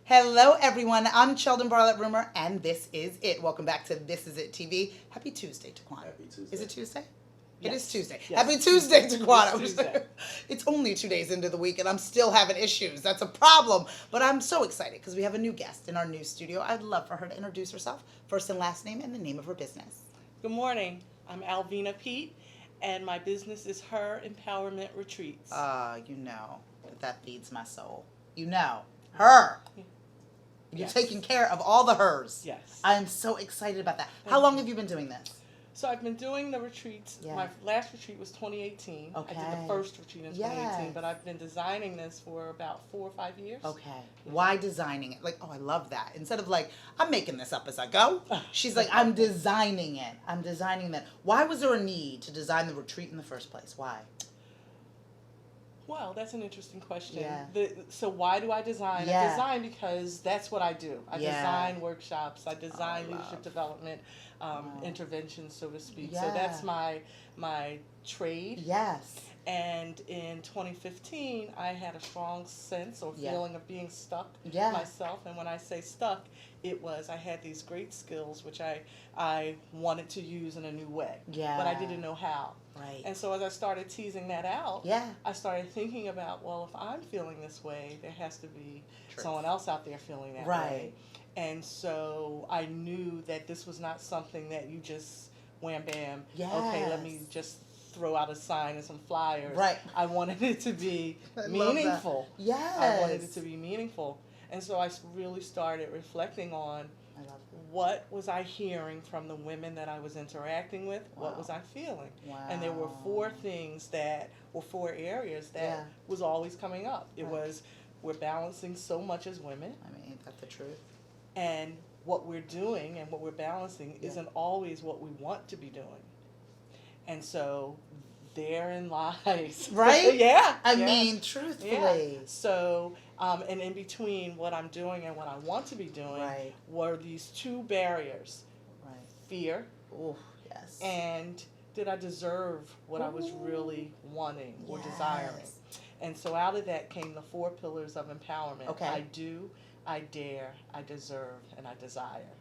Hello, everyone. I'm Cheldin Barlatt Rumer, and this is it. Welcome back to This Is It TV. Happy Tuesday, Taquana. Happy Tuesday. Is it Tuesday? Yes. It is Tuesday. Yes. Happy Tuesday, Taquana. It's Tuesday. It's only 2 days into the week, and I'm still having issues. That's a problem. But I'm so excited because we have a new guest in our new studio. I'd love for her to introduce herself, first and last name, and the name of her business. Good morning. I'm Alvina Pete, and my business is Her Empowerment Retreats. You know that feeds my soul. You know, her. You're Yes. taking care of all the hers. Yes. I am so excited about that. How long have you been doing this? So I've been doing the retreats. Yeah. My last retreat was 2018. I did Okay. the first retreat in 2018, Yes. but I've been designing this for about 4 or 5 years. Okay. Why designing it? Like, oh, I love that. Instead of like, I'm making this up as I go. She's like, I'm designing it. I'm designing that. Why was there a need to design the retreat in the first place? Why? Well, that's an interesting question. Yeah. So why do I design? Yeah. I design because that's what I do. I Yeah. design workshops. I design love. leadership development interventions, so to speak. Yeah. So that's my trade. Yes. And in 2015, I had a strong sense or Yeah. feeling of being stuck Yeah. myself. And when I say stuck, it was I had these great skills which I wanted to use in a new way. Yeah. But I didn't know how. Right. And so as I started teasing that out, Yeah. I started thinking about, well, if I'm feeling this way, there has to be Truth. someone else out there feeling that Right. way. And so I knew that this was not something that you just wham bam, okay, let me Yes. just throw out a sign and some flyers. Right. I wanted it to be I love that. meaningful. Yes. I wanted it to be meaningful. And so I really started reflecting on I love what was I hearing from the women that I was interacting with? What Wow. was I feeling? Wow. And there were 4 things or 4 areas that Yeah. was always coming up. It Right. was we're balancing so much as women, I mean, ain't that the truth? and what we're doing and what we're balancing Yeah. isn't always what we want to be doing. And so therein lies. Right? Yeah. I yeah. mean, truthfully. Yeah. So, and in between what I'm doing and what I want to be doing Right. were these 2 barriers: Right. fear Oh, yes. and did I deserve what I was really wanting or desiring. Yes. And so out of that came the 4 pillars of empowerment. Okay. I do, I dare, I deserve, and I desire.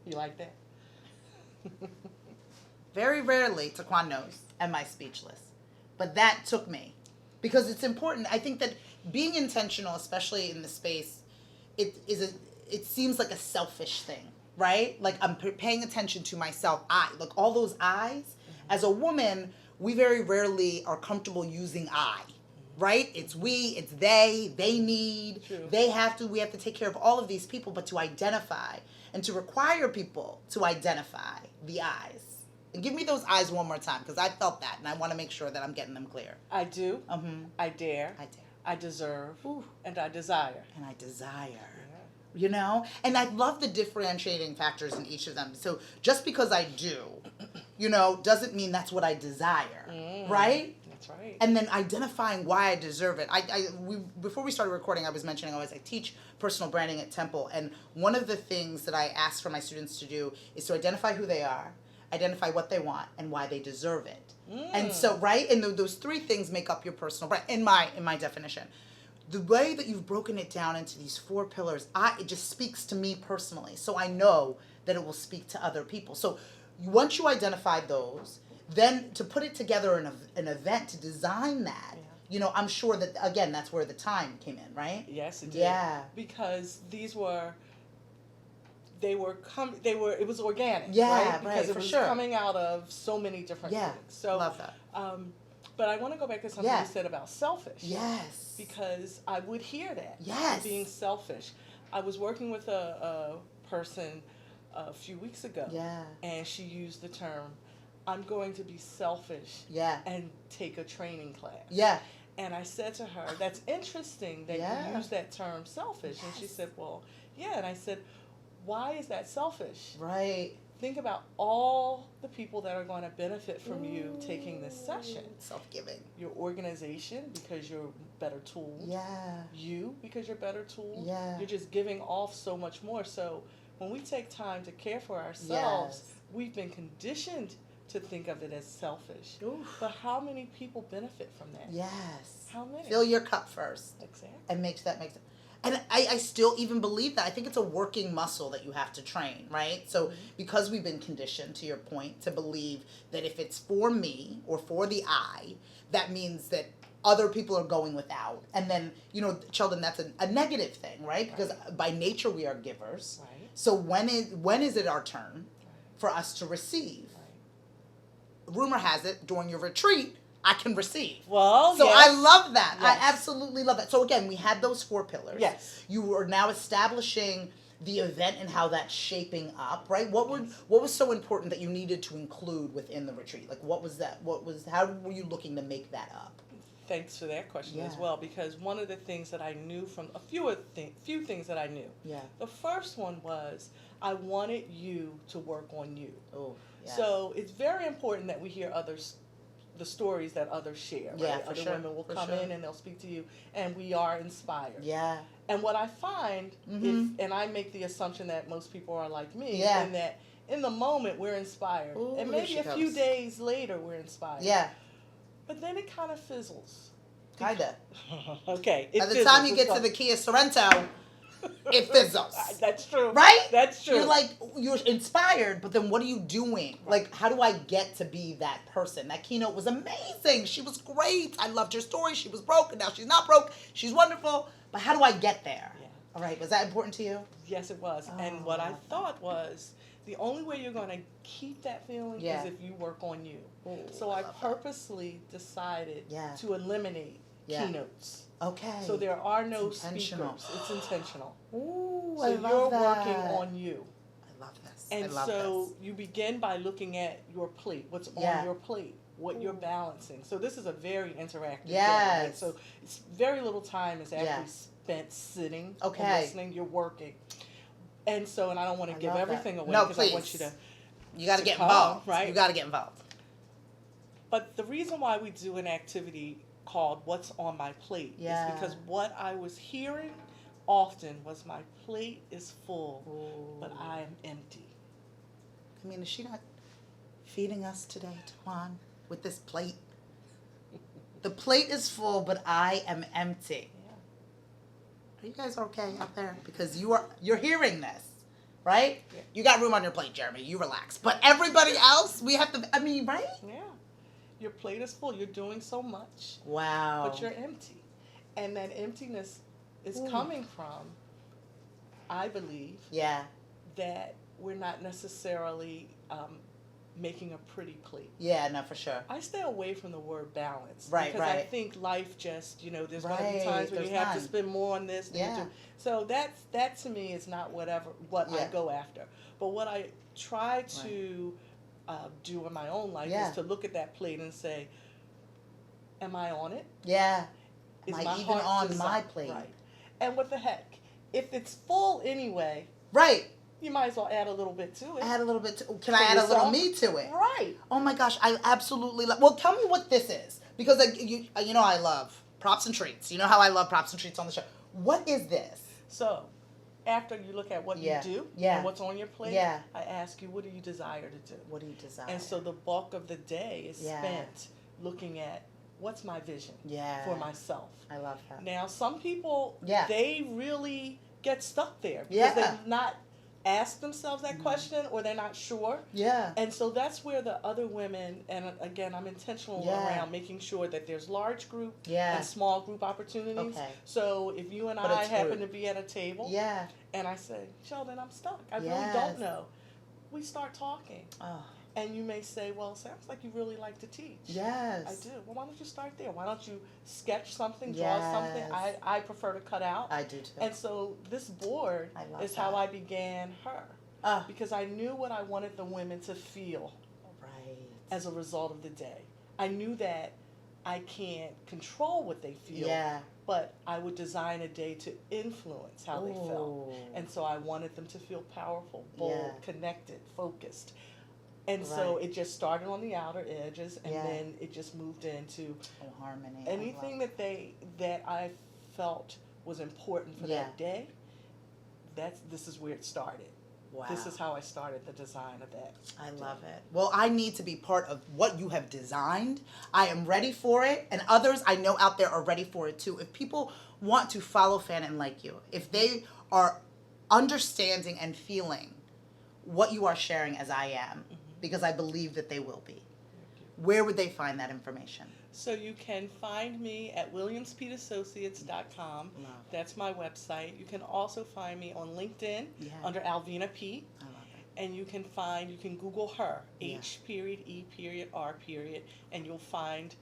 You like that? Very rarely, Taquan knows, am I speechless. But that took me. Because it's important. I think that being intentional, especially in the space, it seems like a selfish thing, right? Like I'm paying attention to myself. Like all those I's. As a woman, we very rarely are comfortable using I, right? It's we, it's they need, True. they have to, we have to take care of all of these people, but to identify and to require people to identify the I's. And give me those eyes one more time, because I felt that, and I want to make sure that I'm getting them clear. I do, I dare, I dare. I deserve, Ooh. and I desire. And I desire. You know? And I love the differentiating factors in each of them. So just because I do, doesn't mean that's what I desire. Right? That's right. And then identifying why I deserve it. Before we started recording, I was mentioning I teach personal branding at Temple, and one of the things that I ask for my students to do is to identify who they are, identify what they want, and why they deserve it. And so, right, and those 3 things make up your personal brand in my definition. The way that you've broken it down into these 4 pillars, it just speaks to me personally. So I know that it will speak to other people. So once you identify those, then to put it together in an event, to design that, I'm sure that, again, that's where the time came in, right? Yes, it did. Yeah. Because it was organic. Yeah, right? Because right, it for was sure. coming out of so many different Yeah, things. So, love that. But I want to go back to something Yeah. you said about selfish. Yes. Because I would hear that. Yes. Being selfish. I was working with a person a few weeks ago. Yeah. And she used the term, I'm going to be selfish Yeah. and take a training class. Yeah. And I said to her, that's interesting that Yeah. you use that term selfish. And she Yes. said, well, yeah. And I said, why is that selfish? Right. Think about all the people that are going to benefit from you taking this session. Self-giving. Your organization, because you're better tooled. Yeah. You, because you're better tooled. Yeah. You're just giving off so much more. So when we take time to care for ourselves, Yes. we've been conditioned to think of it as selfish. Oof. But how many people benefit from that? Yes. How many? Fill your cup first. Exactly. And makes that. And I still even believe that. I think it's a working muscle that you have to train, right? So because we've been conditioned, to your point, to believe that if it's for me or for the I, that means that other people are going without. And then, Cheldin, that's a negative thing, right? Because by nature we are givers. Right. So when is it our turn for us to receive? Right. Rumor has it, during your retreat, I can receive. Well, so yes. I love that. Yes. I absolutely love that. So again, we had those 4 pillars. Yes. You are now establishing the event and how that's shaping up, right? What was so important that you needed to include within the retreat? Like, what was that? How were you looking to make that up? Thanks for that question as well, because one of the things that I knew from few things that I knew. Yeah. The first one was I wanted you to work on you. Oh, yeah. So it's very important that we hear the stories that others share. Right? Yeah, Other women will come in and they'll speak to you, and we are inspired. Yeah. And what I find, and I make the assumption that most people are like me, in that in the moment we're inspired, and maybe a few days later we're inspired. Yeah. But then it kind of fizzles. Kinda. Okay. By the time you get to the Kia Sorrento, it fizzles. That's true. Right? That's true. You're inspired, but then what are you doing? Right. Like, how do I get to be that person? That keynote was amazing. She was great. I loved her story. She was broke, and now she's not broke. She's wonderful. But how do I get there? Yeah. All right. Was that important to you? Yes, it was. And what I thought was, the only way you're going to keep that feeling is if you work on you. Ooh, so I purposely decided to eliminate keynotes. Okay. So there are no speakers. It's intentional. Ooh, so I love you're that. working on you. I love this. And so you begin by looking at your plate, what's on your plate, what you're balancing. So this is a very interactive game, right? So it's very little time is actually spent sitting and listening. You're working. And so, and I don't want to give everything away because I want you to. You got to get involved, right? You got to get involved. But the reason why we do an activity called "What's on My Plate" is because what I was hearing often was my plate is full, but I am empty. I mean, is she not feeding us today, Taquan, with this plate? The plate is full, but I am empty. Are you guys okay out there? Because you're hearing this, right? Yeah. You got room on your plate, Jeremy. You relax. But everybody else, we have to, right? Yeah. Your plate is full. You're doing so much. Wow. But you're empty. And that emptiness is coming from, I believe, that we're not necessarily making a pretty plate. Yeah, no, for sure. I stay away from the word balance. Right, because I think life just, there's going to be times when you have to spend more on this than you do. So that to me is not what I go after. But what I try to do in my own life is to look at that plate and say, am I on it? Yeah. Is am my I even heart on my plate? Right. And what the heck? If it's full anyway. Right. You might as well add a little bit to it. Add a little bit. Can I add a little me to it? Right. Oh my gosh, I absolutely love. Well, tell me what this is, because I love props and treats. You know how I love props and treats on the show. What is this? So, after you look at what you do and what's on your plate, I ask you, what do you desire to do? What do you desire? And so the bulk of the day is spent looking at what's my vision for myself. I love that. Now, some people, they really get stuck there Yeah. because they've not asked themselves that question, or they're not sure. Yeah. And so that's where the other women, and again, I'm intentional around making sure that there's large group and small group opportunities. Okay. So if you and I happen to be at a table, and I say, Cheldin, I'm stuck. I really don't know. We start talking. Oh. And you may say, well, it sounds like you really like to teach. Yes. I do. Well, why don't you start there? Why don't you sketch something, draw something? I prefer to cut out. I do too. And so this board is how I began her. Because I knew what I wanted the women to feel as a result of the day. I knew that I can't control what they feel, but I would design a day to influence how they felt. And so I wanted them to feel powerful, bold, connected, focused. And so it just started on the outer edges, and then it just moved into harmony. Anything that I felt was important for that day. This is where it started. Wow. This is how I started the design of that. I love it. Well, I need to be part of what you have designed. I am ready for it, and others I know out there are ready for it too. If people want to follow, fan, and like you, if they are understanding and feeling what you are sharing as I am, because I believe that they will be, where would they find that information? So you can find me at williamspeteassociates.com. That's my website. You can also find me on LinkedIn under Alvina Pete. I love it. And you can Google her, H.E.R. and you'll find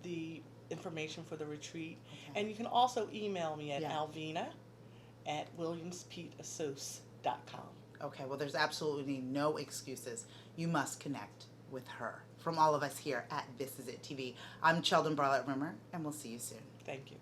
the information for the retreat. Okay. And you can also email me at alvina@williamspeteassociates.com. Okay, well, there's absolutely no excuses. You must connect with her. From all of us here at This Is It TV, I'm Cheldin Barlatt Rumer, and we'll see you soon. Thank you.